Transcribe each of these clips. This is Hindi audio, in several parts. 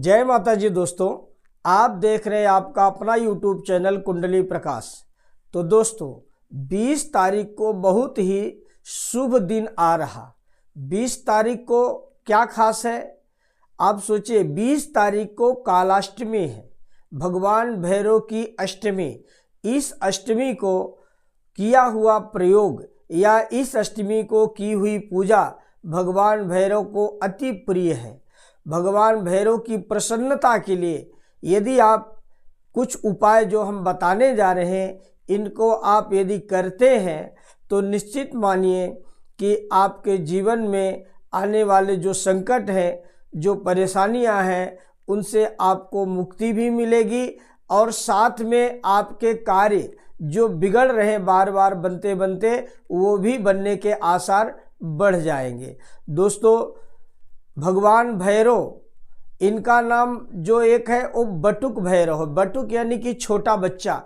जय माता जी दोस्तों, आप देख रहे हैं आपका अपना YouTube चैनल कुंडली प्रकाश। तो दोस्तों 20 तारीख को बहुत ही शुभ दिन आ रहा। 20 तारीख को क्या खास है आप सोचिए। 20 तारीख को कालाष्टमी है, भगवान भैरव की अष्टमी। इस अष्टमी को किया हुआ प्रयोग या इस अष्टमी को की हुई पूजा भगवान भैरव को अति प्रिय है। भगवान भैरव की प्रसन्नता के लिए यदि आप कुछ उपाय जो हम बताने जा रहे हैं इनको आप यदि करते हैं तो निश्चित मानिए कि आपके जीवन में आने वाले जो संकट हैं, जो परेशानियां हैं, उनसे आपको मुक्ति भी मिलेगी और साथ में आपके कार्य जो बिगड़ रहे बार बार बनते बनते वो भी बनने के आसार बढ़ जाएंगे। दोस्तों भगवान भैरव इनका नाम जो एक है वो बटुक भैरव है। बटुक यानी कि छोटा बच्चा।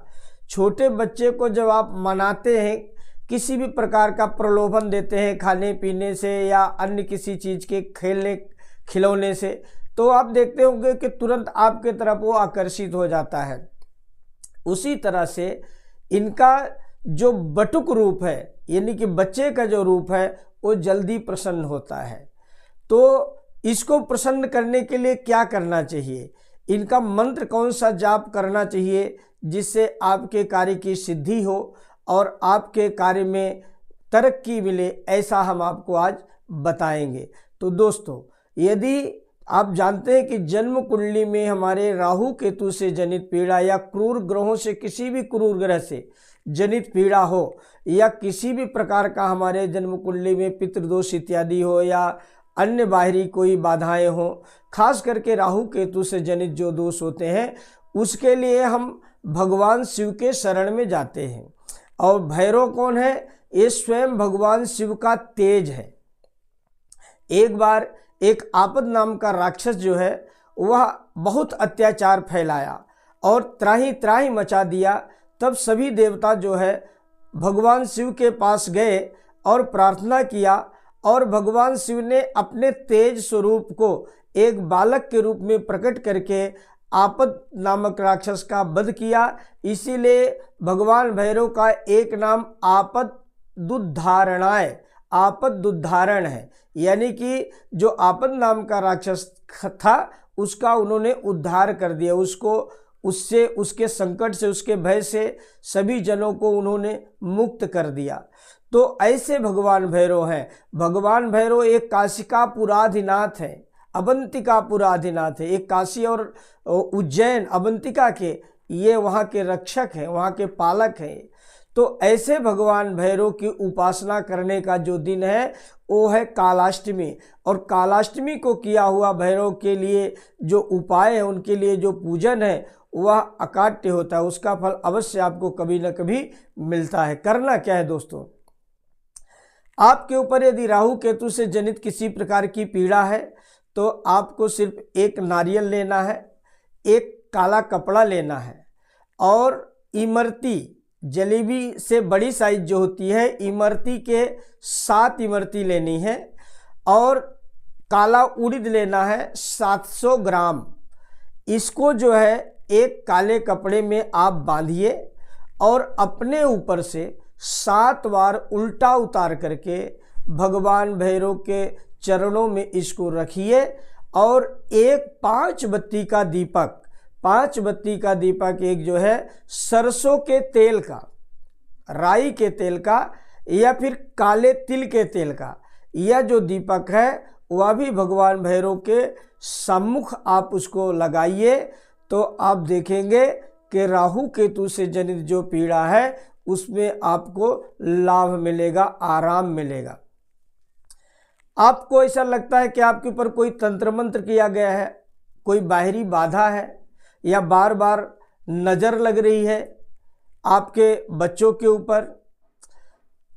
छोटे बच्चे को जब आप मनाते हैं, किसी भी प्रकार का प्रलोभन देते हैं खाने पीने से या अन्य किसी चीज़ के खेलने खिलौने से, तो आप देखते होंगे कि तुरंत आपके तरफ वो आकर्षित हो जाता है। उसी तरह से इनका जो बटुक रूप है यानी कि बच्चे का जो रूप है वो जल्दी प्रसन्न होता है। तो इसको प्रसन्न करने के लिए क्या करना चाहिए, इनका मंत्र कौन सा जाप करना चाहिए जिससे आपके कार्य की सिद्धि हो और आपके कार्य में तरक्की मिले, ऐसा हम आपको आज बताएंगे। तो दोस्तों यदि आप जानते हैं कि जन्म कुंडली में हमारे राहु केतु से जनित पीड़ा या क्रूर ग्रहों से किसी भी क्रूर ग्रह से जनित पीड़ा हो या किसी भी प्रकार का हमारे जन्म कुंडली में पितृदोष इत्यादि हो या अन्य बाहरी कोई बाधाएं हो, खास करके राहु केतु से जनित जो दोष होते हैं उसके लिए हम भगवान शिव के शरण में जाते हैं। और भैरव कौन है? ये स्वयं भगवान शिव का तेज है। एक बार एक आपद नाम का राक्षस जो है वह बहुत अत्याचार फैलाया और त्राही त्राही मचा दिया। तब सभी देवता जो है भगवान शिव के पास गए और प्रार्थना किया और भगवान शिव ने अपने तेज स्वरूप को एक बालक के रूप में प्रकट करके आपद नामक राक्षस का वध किया। इसीलिए भगवान भैरव का एक नाम आपदुद्धारणाय, आपदुद्धारण है। यानी कि जो आपद नाम का राक्षस था उसका उन्होंने उद्धार कर दिया, उसको उससे उसके संकट से उसके भय से सभी जनों को उन्होंने मुक्त कर दिया। तो ऐसे भगवान भैरव हैं। भगवान भैरव एक काशिका पुराधिनाथ है, अवंतिका पुराधिनाथ है। एक काशी और उज्जैन अवंतिका के ये वहाँ के रक्षक हैं, वहाँ के पालक हैं। तो ऐसे भगवान भैरव की उपासना करने का जो दिन है वो है कालाष्टमी। और कालाष्टमी को किया हुआ भैरव के लिए जो उपाय है, उनके लिए जो पूजन है वह अकाट्य होता है। उसका फल अवश्य आपको कभी न कभी मिलता है। करना क्या है दोस्तों, आपके ऊपर यदि राहु केतु से जनित किसी प्रकार की पीड़ा है तो आपको सिर्फ एक नारियल लेना है, एक काला कपड़ा लेना है और इमरती, जलेबी से बड़ी साइज जो होती है, इमरती के 7 इमरती लेनी है और काला उड़द लेना है 700 ग्राम। इसको जो है एक काले कपड़े में आप बांधिए और अपने ऊपर से 7 बार उल्टा उतार करके भगवान भैरव के चरणों में इसको रखिए और एक 5 बत्ती का दीपक, 5 बत्ती का दीपक एक जो है सरसों के तेल का, राई के तेल का या फिर काले तिल के तेल का, यह जो दीपक है वह भी भगवान भैरव के सम्मुख आप उसको लगाइए। तो आप देखेंगे कि राहु केतु से जनित जो पीड़ा है उसमें आपको लाभ मिलेगा, आराम मिलेगा। आपको ऐसा लगता है कि आपके ऊपर कोई तंत्र मंत्र किया गया है, कोई बाहरी बाधा है या बार बार नज़र लग रही है आपके बच्चों के ऊपर,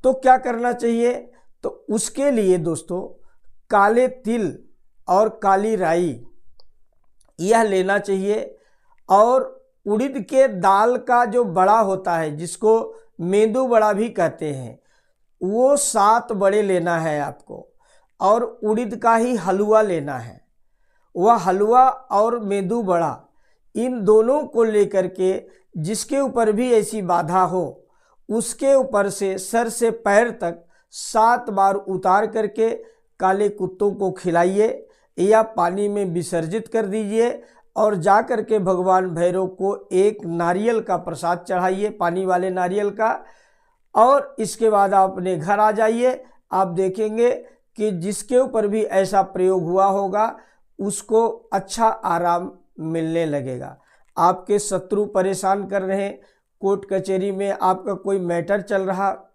तो क्या करना चाहिए? तो उसके लिए दोस्तों काले तिल और काली राई यह लेना चाहिए और उड़द के दाल का जो बड़ा होता है जिसको मेंदू बड़ा भी कहते हैं वो 7 बड़े लेना है आपको और उड़द का ही हलवा लेना है। व हलवा और मेदू बड़ा, इन दोनों को लेकर के जिसके ऊपर भी ऐसी बाधा हो उसके ऊपर से सर से पैर तक 7 बार उतार करके काले कुत्तों को खिलाइए या पानी में विसर्जित कर दीजिए और जा कर के भगवान भैरव को एक नारियल का प्रसाद चढ़ाइए, पानी वाले नारियल का, और इसके बाद आप अपने घर आ जाइए। आप देखेंगे कि जिसके ऊपर भी ऐसा प्रयोग हुआ होगा उसको अच्छा आराम मिलने लगेगा। आपके शत्रु परेशान कर रहे हैं, कोर्ट कचहरी में आपका कोई मैटर चल रहा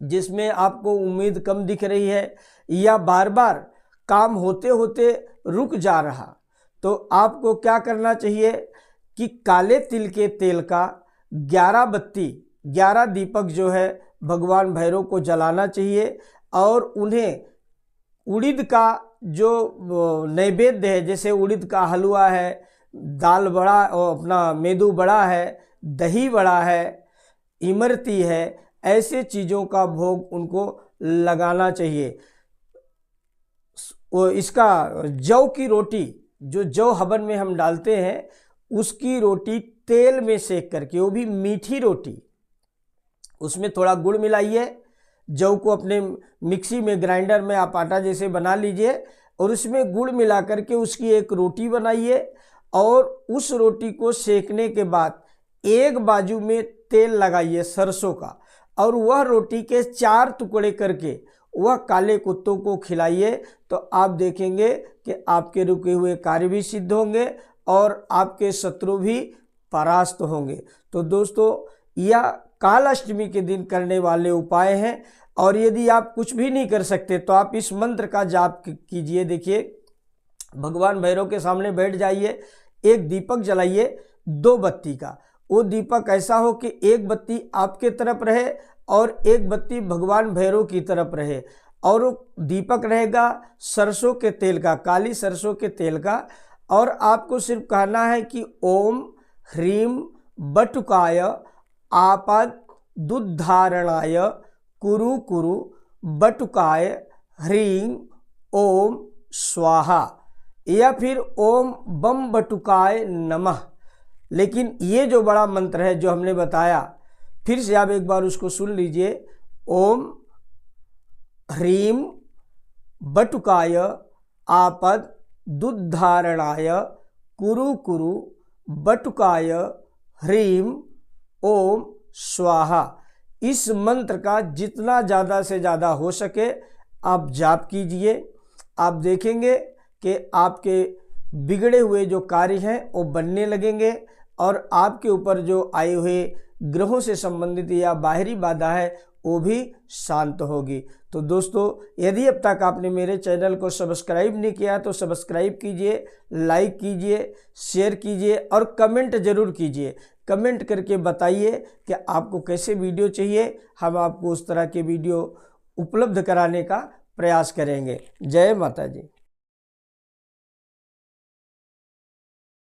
जिसमें आपको उम्मीद कम दिख रही है या बार बार काम होते होते रुक जा रहा, तो आपको क्या करना चाहिए कि काले तिल के तेल का 11 बत्ती 11 दीपक जो है भगवान भैरव को जलाना चाहिए और उन्हें उड़द का जो नैवेद्य है, जैसे उड़द का हलवा है, दाल बड़ा और अपना मेदू बड़ा है, दही बड़ा है, इमरती है, ऐसे चीज़ों का भोग उनको लगाना चाहिए। इसका जौ की रोटी, जो जौ हवन में हम डालते हैं, उसकी रोटी तेल में सेक करके, वो भी मीठी रोटी, उसमें थोड़ा गुड़ मिलाइए, जौ को अपने मिक्सी में ग्राइंडर में आप आटा जैसे बना लीजिए और उसमें गुड़ मिला करके उसकी एक रोटी बनाइए और उस रोटी को सेकने के बाद एक बाजू में तेल लगाइए सरसों का और वह रोटी के 4 टुकड़े करके वह काले कुत्तों को खिलाइए। तो आप देखेंगे कि आपके रुके हुए कार्य भी सिद्ध होंगे और आपके शत्रु भी परास्त होंगे। तो दोस्तों, यह काल अष्टमी के दिन करने वाले उपाय हैं और यदि आप कुछ भी नहीं कर सकते तो आप इस मंत्र का जाप कीजिए। देखिए, भगवान भैरव के सामने बैठ जाइए, एक दीपक जलाइए 2 बत्ती का। वो दीपक ऐसा हो कि एक बत्ती आपके तरफ रहे और एक बत्ती भगवान भैरव की तरफ रहे और वो दीपक रहेगा सरसों के तेल का, काली सरसों के तेल का। और आपको सिर्फ कहना है कि ओम ह्रीम बटुकाय आपदुद्धारणाय कुरु कुरु बटुकाय ह्रीं ओम स्वाहा, या फिर ओम बम बटुकाय नमः। लेकिन ये जो बड़ा मंत्र है जो हमने बताया, फिर से आप एक बार उसको सुन लीजिए। ओम ह्रीं बटुकाय आपदुद्धारणाय कुरु कुरु बटुकाय ह्रीं ओम स्वाहा। इस मंत्र का जितना ज़्यादा से ज़्यादा हो सके आप जाप कीजिए। आप देखेंगे कि आपके बिगड़े हुए जो कार्य हैं वो बनने लगेंगे और आपके ऊपर जो आए हुए ग्रहों से संबंधित या बाहरी बाधा है वो भी शांत होगी। तो दोस्तों, यदि अब तक आपने मेरे चैनल को सब्सक्राइब नहीं किया तो सब्सक्राइब कीजिए, लाइक कीजिए, शेयर कीजिए और कमेंट ज़रूर कीजिए। कमेंट करके बताइए कि आपको कैसे वीडियो चाहिए, हम आपको उस तरह के वीडियो उपलब्ध कराने का प्रयास करेंगे। जय माता जी।